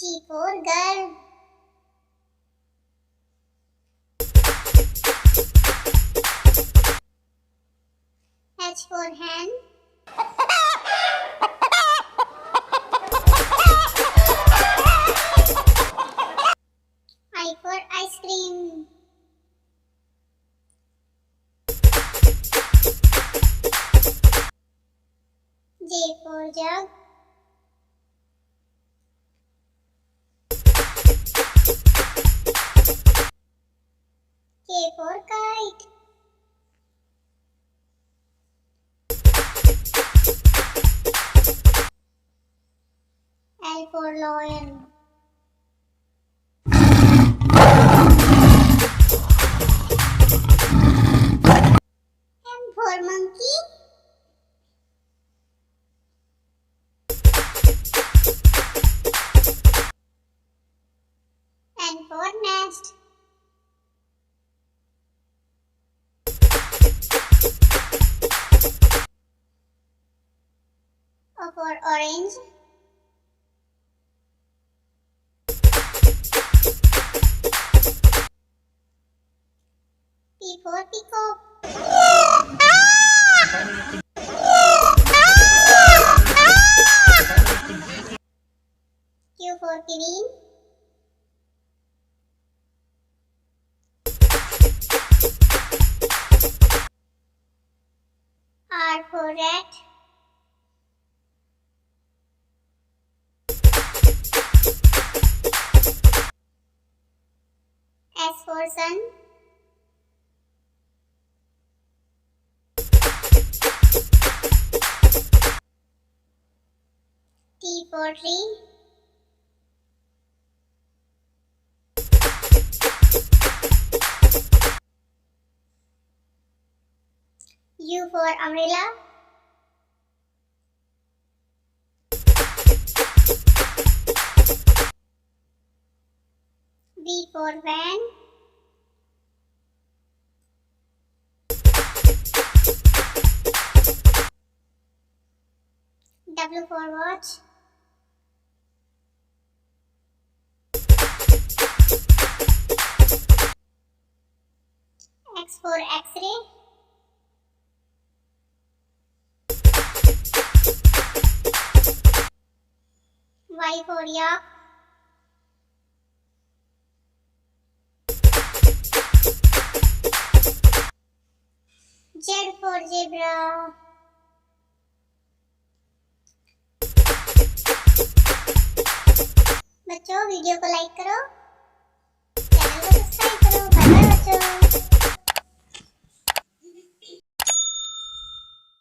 G for girl. H for hen. I for ice cream. J for jug. K for kite. L for lion. M for monkey. N for nest. O for orange. P for peacock. Q for queen. R for rat. S for sun. T for tree. U for umbrella. V for van. W for watch. X for X-ray. Y for yak. Z for zebra. बच्चों video को like करो।